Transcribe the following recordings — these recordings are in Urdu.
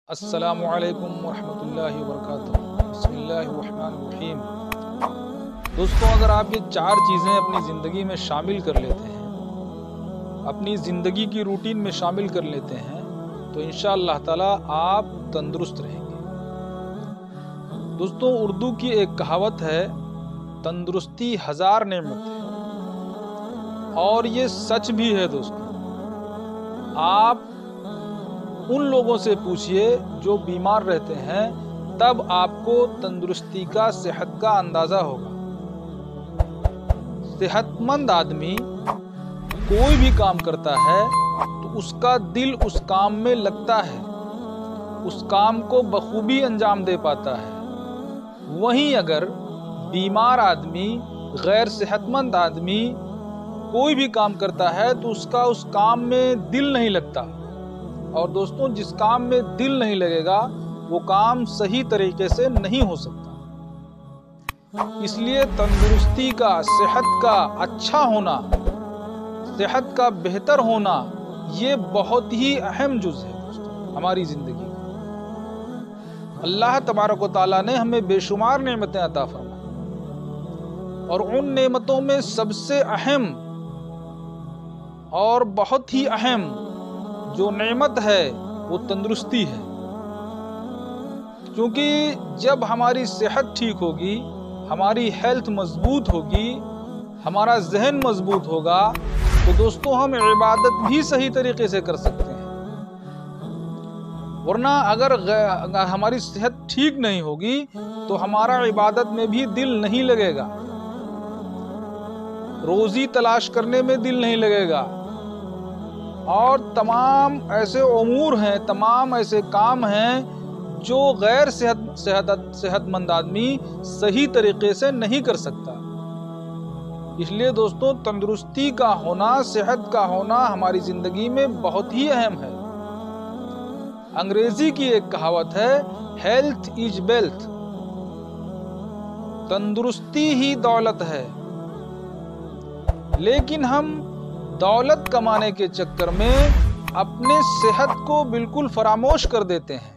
السلام علیکم ورحمۃ اللہ وبرکاتہ۔ بسم اللہ الرحمن الرحیم۔ دوستوں، اگر آپ یہ 4 چیزیں اپنی زندگی میں شامل کر لیتے ہیں، اپنی زندگی کی روٹین میں شامل کر لیتے ہیں، تو انشاءاللہ تعالی آپ تندرست رہیں گے۔ دوستوں، اردو کی ایک کہاوت ہے، تندرستی 1000 نعمت ہے، اور یہ سچ بھی ہے۔ دوستوں، آپ ان لوگوں سے پوچھئے جو بیمار رہتے ہیں، تب آپ کو تندرستی کا، صحت کا اندازہ ہوگا۔ صحت مند آدمی کوئی بھی کام کرتا ہے تو اس کا دل اس کام میں لگتا ہے، اس کام کو بخوبی انجام دے پاتا ہے۔ وہیں اگر بیمار آدمی، غیر صحت مند آدمی کوئی بھی کام کرتا ہے تو اس کا اس کام میں دل نہیں لگتا، اور دوستوں، جس کام میں دل نہیں لگے گا وہ کام صحیح طریقے سے نہیں ہو سکتا۔ اس لیے تندرستی کا، صحت کا اچھا ہونا، صحت کا بہتر ہونا، یہ بہت ہی اہم جز ہے دوستوں ہماری زندگی کا۔ اللہ تبارک و تعالیٰ نے ہمیں بے شمار نعمتیں عطا فرمائیں، اور ان نعمتوں میں سب سے اہم اور بہت ہی اہم جو نعمت ہے وہ تندرستی ہے۔ کیونکہ جب ہماری صحت ٹھیک ہوگی، ہماری ہیلتھ مضبوط ہوگی، ہمارا ذہن مضبوط ہوگا، تو دوستوں ہم عبادت بھی صحیح طریقے سے کر سکتے ہیں۔ ورنہ اگر ہماری صحت ٹھیک نہیں ہوگی تو ہمارا عبادت میں بھی دل نہیں لگے گا، روزی تلاش کرنے میں دل نہیں لگے گا، اور تمام ایسے امور ہیں، تمام ایسے کام ہیں جو غیر صحت مند آدمی صحیح طریقے سے نہیں کر سکتا۔ اس لیے دوستوں، تندرستی کا ہونا، صحت کا ہونا ہماری زندگی میں بہت ہی اہم ہے۔ انگریزی کی ایک کہاوت ہے، ہیلتھ از ویلتھ، تندرستی ہی دولت ہے۔ لیکن ہم دولت کمانے کے چکر میں اپنے صحت کو بالکل فراموش کر دیتے ہیں،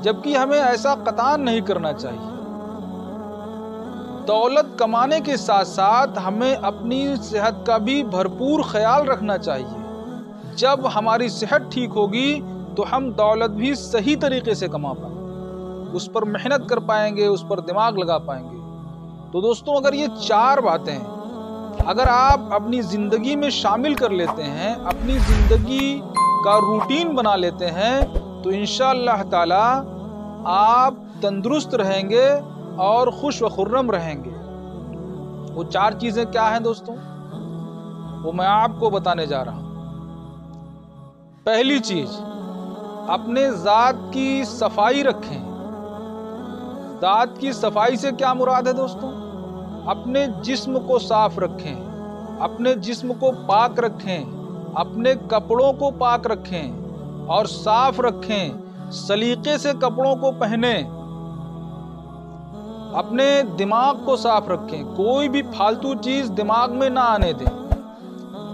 جبکہ ہمیں ایسا قطعاً نہیں کرنا چاہیے۔ دولت کمانے کے ساتھ ساتھ ہمیں اپنی صحت کا بھی بھرپور خیال رکھنا چاہیے۔ جب ہماری صحت ٹھیک ہوگی تو ہم دولت بھی صحیح طریقے سے کما پائیں گے، اس پر محنت کر پائیں گے، اس پر دماغ لگا پائیں گے۔ تو دوستوں، اگر یہ 4 باتیں اگر آپ اپنی زندگی میں شامل کر لیتے ہیں، اپنی زندگی کا روٹین بنا لیتے ہیں، تو انشاءاللہ تعالی آپ تندرست رہیں گے اور خوش و خرم رہیں گے۔ وہ 4 چیزیں کیا ہیں دوستوں؟ وہ میں آپ کو بتانے جا رہا ہوں۔ پہلی چیز، اپنے ذات کی صفائی رکھیں۔ ذات کی صفائی سے کیا مراد ہے دوستوں؟ اپنے جسم کو صاف رکھیں، اپنے جسم کو پاک رکھیں، اپنے کپڑوں کو پاک رکھیں اور صاف رکھیں، سلیقے سے کپڑوں کو پہنیں۔ اپنے دماغ کو صاف رکھیں، کوئی بھی فالتو چیز دماغ میں نہ آنے دیں۔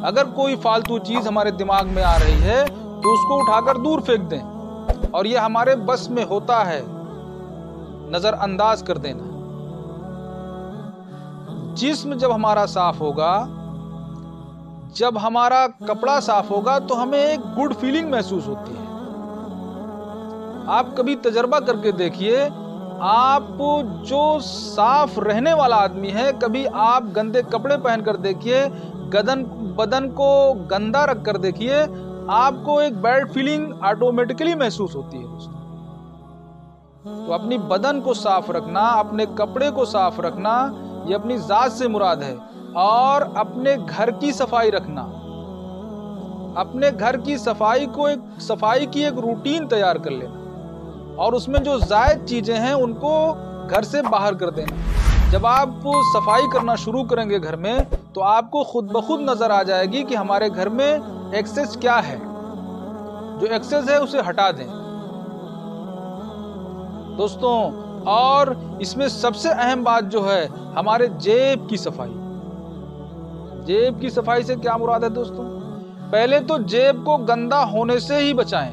اگر کوئی فالتو چیز ہمارے دماغ میں آ رہی ہے تو اس کو اٹھا کر دور پھینک دیں، اور یہ ہمارے بس میں ہوتا ہے، نظر انداز کر دینا۔ جسم جب ہمارا صاف ہوگا، جب ہمارا کپڑا صاف ہوگا تو ہمیں ایک گڈ فیلنگ محسوس ہوتی ہے۔ آپ کبھی تجربہ کر کے دیکھیے، آپ جو صاف رہنے والا آدمی ہے، کبھی آپ گندے کپڑے پہن کر دیکھیے، بدن کو گندا رکھ کر دیکھیے، آپ کو ایک بیڈ فیلنگ آٹومیٹکلی محسوس ہوتی ہے دوستوں۔ تو اپنی بدن کو صاف رکھنا، اپنے کپڑے کو صاف رکھنا، یہ اپنی ذات سے مراد ہے۔ اور اپنے گھر کی صفائی رکھنا، اپنے گھر کی صفائی کی ایک روٹین تیار کر لینا، اور اس میں جو زائد چیزیں ہیں ان کو گھر سے باہر کر دینا۔ جب آپ صفائی کرنا شروع کریں گے گھر میں، تو آپ کو خود بخود نظر آ جائے گی کہ ہمارے گھر میں ایکسس کیا ہے، جو ایکسس ہے اسے ہٹا دیں دوستوں۔ اور اس میں سب سے اہم بات جو ہے، ہمارے جیب کی صفائی۔ جیب کی صفائی سے کیا مراد ہے دوستوں؟ پہلے تو جیب کو گندا ہونے سے ہی بچائیں۔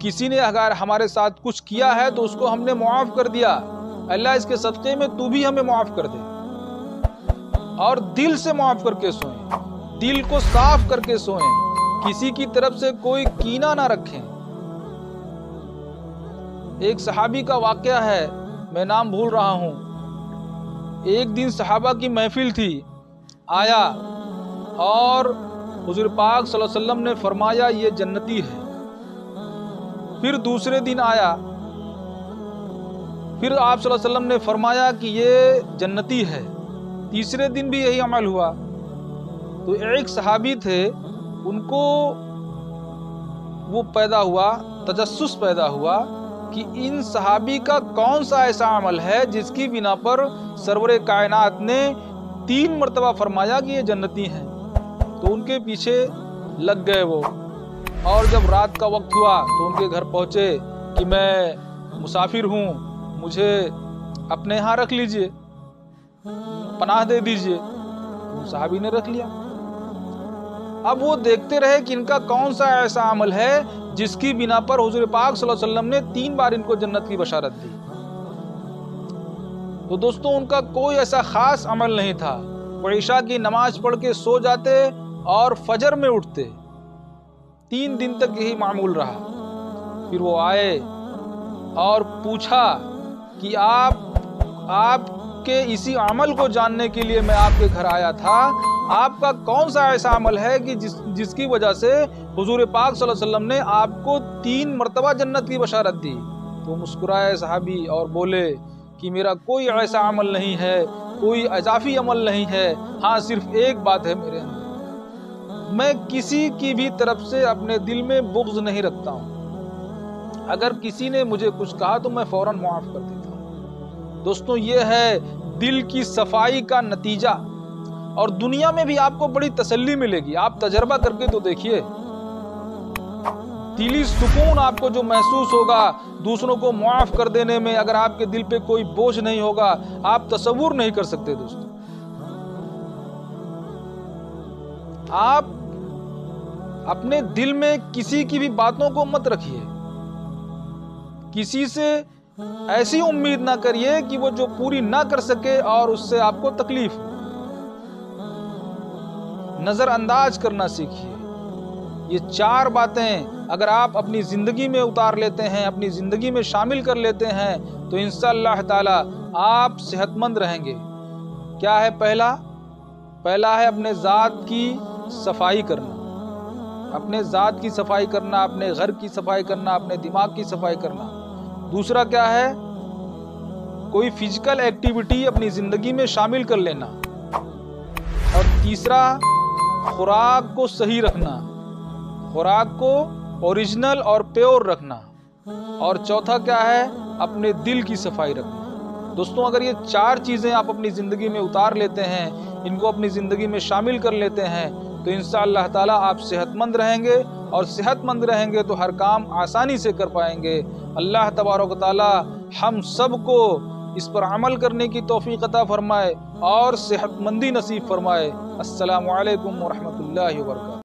کسی نے اگر ہمارے ساتھ کچھ کیا ہے تو اس کو ہم نے معاف کر دیا، اللہ اس کے صدقے میں تو بھی ہمیں معاف کر دے، اور دل سے معاف کر کے سوئیں، دل کو صاف کر کے سوئیں، کسی کی طرف سے کوئی کینہ نہ رکھیں۔ ایک صحابی کا واقعہ ہے، میں نام بھول رہا ہوں، ایک دن صحابہ کی محفل تھی، آیا اور حضور پاک صلی اللہ علیہ وسلم نے فرمایا یہ جنتی ہے۔ پھر دوسرے دن آیا، پھر آپ صلی اللہ علیہ وسلم نے فرمایا کہ یہ جنتی ہے۔ تیسرے دن بھی یہی عمل ہوا۔ تو ایک صحابی تھے، ان کو وہ پیدا ہوا، تجسس پیدا ہوا کہ ان صحابی کا کون سا ایسا عمل ہے جس کی بنا پر سرور کائنات نے 3 مرتبہ فرمایا کہ یہ جنتی ہیں۔ تو ان کے پیچھے لگ گئے وہ، اور جب رات کا وقت ہوا تو ان کے گھر پہنچے کہ میں مسافر ہوں، مجھے اپنے ہاں رکھ لیجئے، پناہ دے دیجئے۔ صحابی نے رکھ لیا۔ اب وہ دیکھتے رہے کہ ان کا کون سا ایسا عمل ہے جس کی بنا پر حضور پاک صلی اللہ علیہ وسلم نے 3 بار ان کو جنت کی بشارت دی۔ تو دوستوں، ان کا کوئی ایسا خاص عمل نہیں تھا، وہ عشاء کی نماز پڑھ کے سو جاتے اور فجر میں اٹھتے، 3 دن تک یہی معمول رہا۔ پھر وہ آئے اور پوچھا کہ آپ کے اسی عمل کو جاننے کے لیے میں آپ کے گھر آیا تھا، آپ کا کون سا ایسا عمل ہے کہ جس کی وجہ سے حضور پاک صلی اللہ علیہ وسلم نے آپ کو 3 مرتبہ جنت کی بشارت دی؟ تو مسکرائے صحابی اور بولے کہ میرا کوئی ایسا عمل نہیں ہے، کوئی اضافی عمل نہیں ہے، ہاں صرف ایک بات ہے میرے اندر، میں کسی کی بھی طرف سے اپنے دل میں بغض نہیں رکھتا ہوں، اگر کسی نے مجھے کچھ کہا تو میں فوراً معاف کر دیتا ہوں۔ دوستوں، یہ ہے دل کی صفائی کا نتیجہ، اور دنیا میں بھی آپ کو بڑی تسلی ملے گی۔ آپ تجربہ کر کے تو دیکھیے، دلی سکون آپ کو جو محسوس ہوگا دوسروں کو معاف کر دینے میں، اگر آپ کے دل پہ کوئی بوجھ نہیں ہوگا، آپ تصور نہیں کر سکتے۔ دوستوں، آپ اپنے دل میں کسی کی بھی باتوں کو مت رکھیے، کسی سے ایسی امید نہ کریے کہ وہ جو پوری نہ کر سکے اور اس سے آپ کو تکلیف ہو۔ نظر انداز کرنا سیکھیے۔ یہ 4 باتیں اگر آپ اپنی زندگی میں اتار لیتے ہیں، اپنی زندگی میں شامل کر لیتے ہیں، تو انشاءاللہ تعالی آپ صحت مند رہیں گے۔ کیا ہے پہلا ہے اپنے ذات کی صفائی کرنا، اپنے ذات کی صفائی کرنا، اپنے گھر کی صفائی کرنا، اپنے دماغ کی صفائی کرنا۔ دوسرا کیا ہے؟ کوئی فزیکل ایکٹیویٹی اپنی زندگی میں شامل کر لینا۔ اور تیسرا، خوراک کو صحیح رکھنا، خوراک کو اوریجنل اور پیور رکھنا۔ اور چوتھا کیا ہے؟ اپنے دل کی صفائی رکھنا۔ دوستوں، اگر یہ 4 چیزیں آپ اپنی زندگی میں اتار لیتے ہیں، ان کو اپنی زندگی میں شامل کر لیتے ہیں، تو انشاءاللہ تعالی آپ صحت مند رہیں گے، اور صحت مند رہیں گے تو ہر کام آسانی سے کر پائیں گے۔ اللہ تبارک و تعالی ہم سب کو اس پر عمل کرنے کی توفیق عطا فرمائے اور صحت مندی نصیب فرمائے۔ السلام علیکم ورحمۃ اللہ وبرکاتہ۔